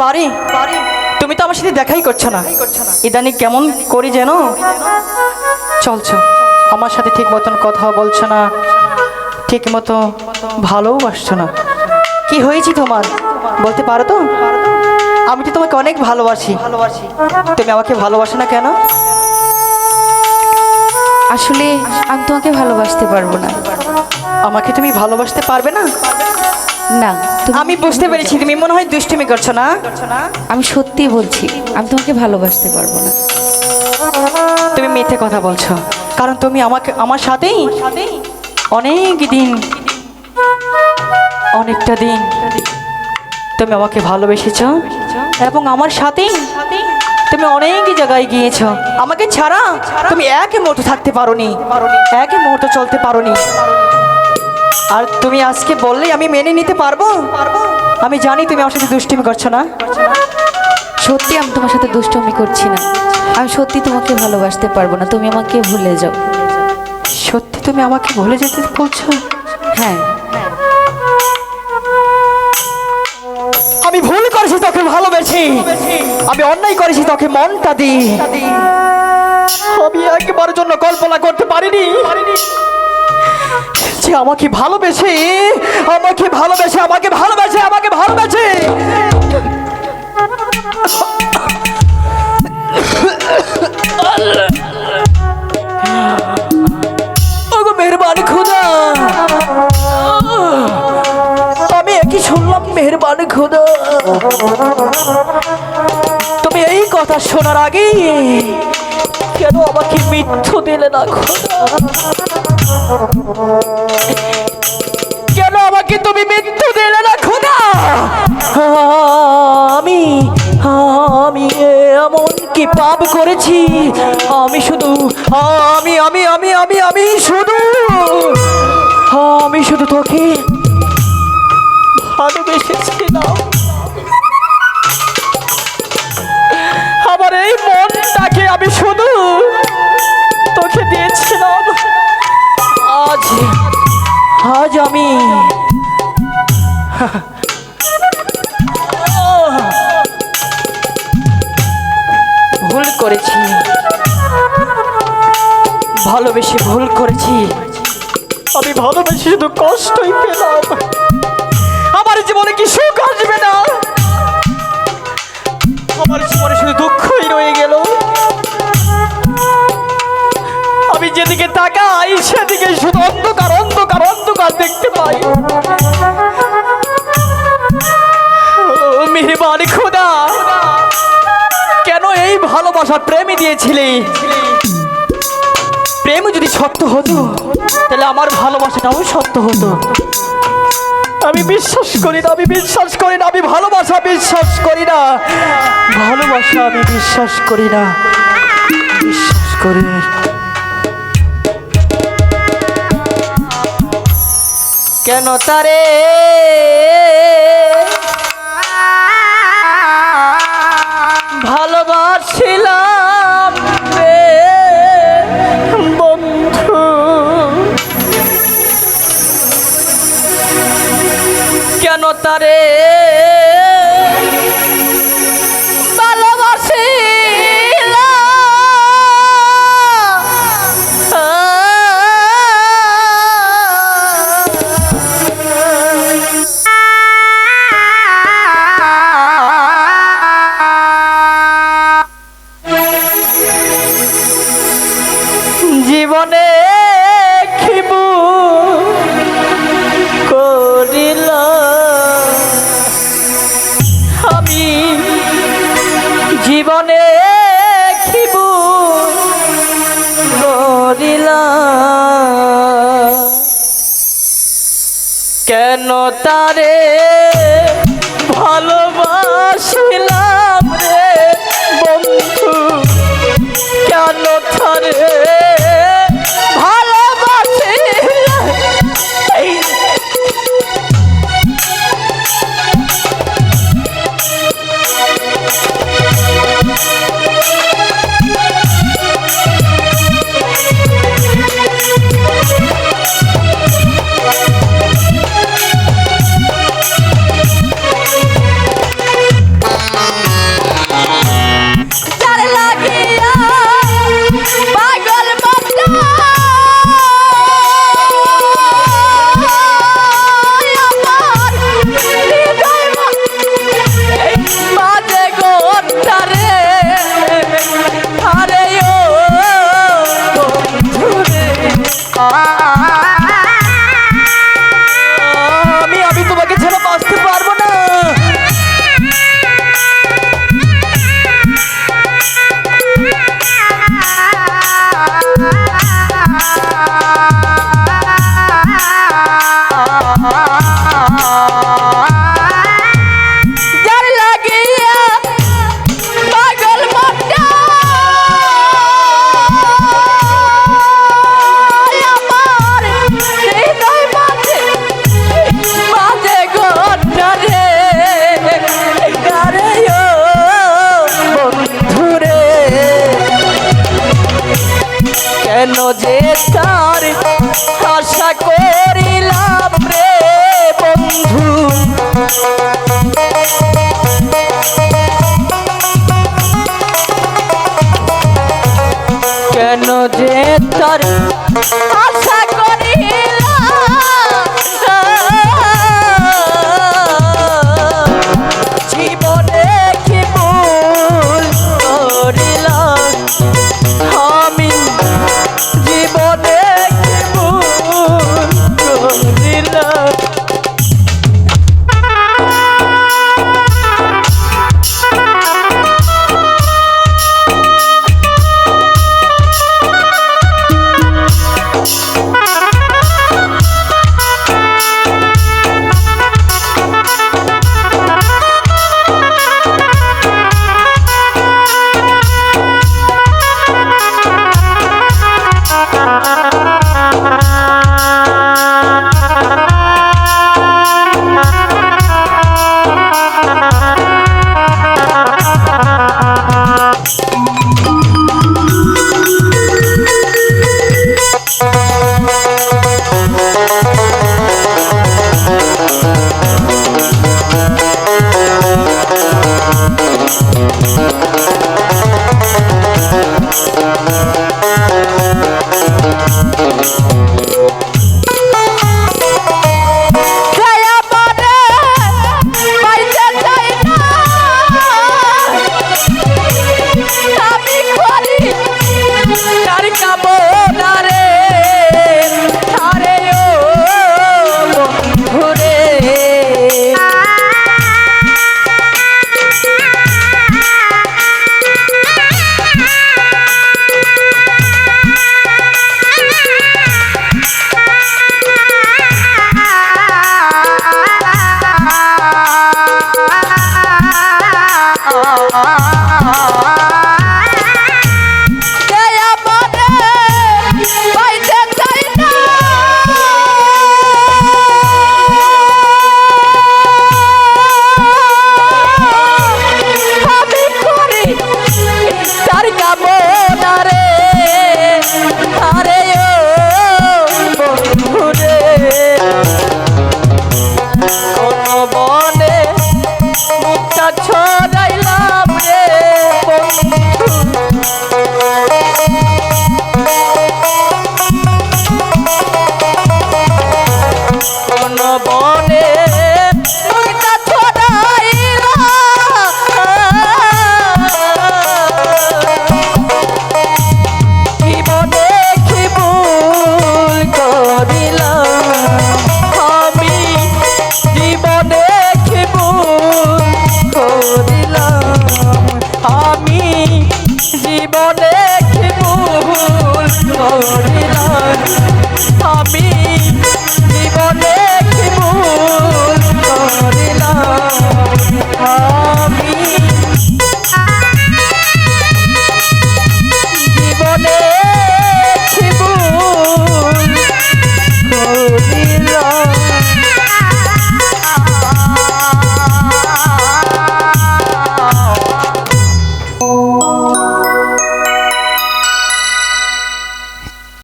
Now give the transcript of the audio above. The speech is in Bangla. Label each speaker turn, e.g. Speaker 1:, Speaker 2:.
Speaker 1: বাড়ি তুমি তো আমার সাথে দেখাই করছো না, ইদানিং কেমন করি যেন চলছো, আমার সাথে ঠিক মতন কথা বলছো না, ঠিক মতো ভালোবাসছো না। কি হয়েছে তোমার বলতে পারো তো? আমি তো তোমাকে অনেক ভালোবাসি, তুমি আমাকে ভালোবাসো না কেন?
Speaker 2: আসলে আমি তোমাকে ভালোবাসতে পারবো না।
Speaker 1: আমাকে তুমি ভালোবাসতে পারবে না?
Speaker 2: না,
Speaker 1: আমি বুঝতে পেরেছি, তুমি মনে হয় দুষ্টুমি করছো না।
Speaker 2: আমি সত্যি বলছি, আমি তোমাকে ভালোবাসতে পারবো না।
Speaker 1: তুমি মিথ্যে কথা বলছো, কারণ তুমি আমাকে আমার সাথেই অনেক দিন, অনেকটা দিন তুমি আমাকে ভালোবেসেছো এবং আমার সাথেই তুমি অনেক জায়গায় গিয়েছো। আমাকে ছাড়া তুমি এক মুহূর্ত থাকতে পারোনি, এক মুহূর্ত চলতে পারোনি। আর তুমি আজকে বললেই আমি মেনে নিতে পারবো? আমি জানি তুমি আমার সাথে দুষ্টুমি করছো না।
Speaker 2: সত্যি আমি তোমার সাথে দুষ্টুমি করছি না, আমি সত্যি তোমাকে ভালোবাসতে পারবো না, তুমি আমাকে ভুলে যাও।
Speaker 1: সত্যি তুমি আমাকে ভুলে যেতে বলছো?
Speaker 2: হ্যাঁ,
Speaker 1: আমি ভুল করেছি তোকে ভালোবেসে, আমি অন্যায় করেছি তোকে মনটা দিয়ে। আমি একবারের জন্য কল্পনা করতে পারিনি যে আমাকে ভালোবেসে আমাকে ভালোবেসে আমাকে ভালোবেসে আমাকে ভালোবেসে ওগো মেহেরবান খোদা, আমি একই শুনলাম মেহেরবান খোদা, তুমি এই কথা শোনার আগে কেন আমাকে মৃত্যু দিলে না খোদা? কেন আমাকে তুমি মৃত্যু দিলে না খোদা? আমি আমি এমন কি পাপ করেছি? আমি শুধু আমি আমি আমি আমি আমি শুধু আমি শুধু তোকে ভালোবেসেছিলাম। আমার এই মনটাকে আমি শুধু তোকে দিয়েছিলাম। আজ আজ আমি ভুল করেছি, ভালোবেসে ভুল করেছি। আমি ভালোবেসে শুধু কষ্টই পেলাম, আমার জীবনে কি সুখ আসবে না? আমার জীবনে শুধু দুঃখই রয়ে গেল। আমি যেদিকে তাকাই সেদিকে শুধু অন্ধকার অন্ধকার অন্ধকার দেখতে পাই। মেহেরবান খোদা, কেন এই ভালোবাসা প্রেমে দিয়েছিলে? প্রেম যদি সত্য হতো তাহলে আমার ভালোবাসাটাও সত্য হতো। আমি বিশ্বাস করি না, আমি বিশ্বাস করি না, আমি ভালোবাসা বিশ্বাস করি না, ভালোবাসা আমি বিশ্বাস করি না, বিশ্বাস করি না। কেন তারে ভালোবাসিলাম রে বন্ধু, কেন তারে জীবনে খিবু করিল আমি, জীবনে খিবু করিল কেন তারে ভালোবাসিলাম রে বন্ধু, কেন তারে যে তার আশা করিলাম রে বন্ধু, কেন যে তার আশা করিলাম, জীবনে কি ভুল করিলাম আমি, জীবনে কি ভুল করিলাম। বনে মুক্তা ছড়াইল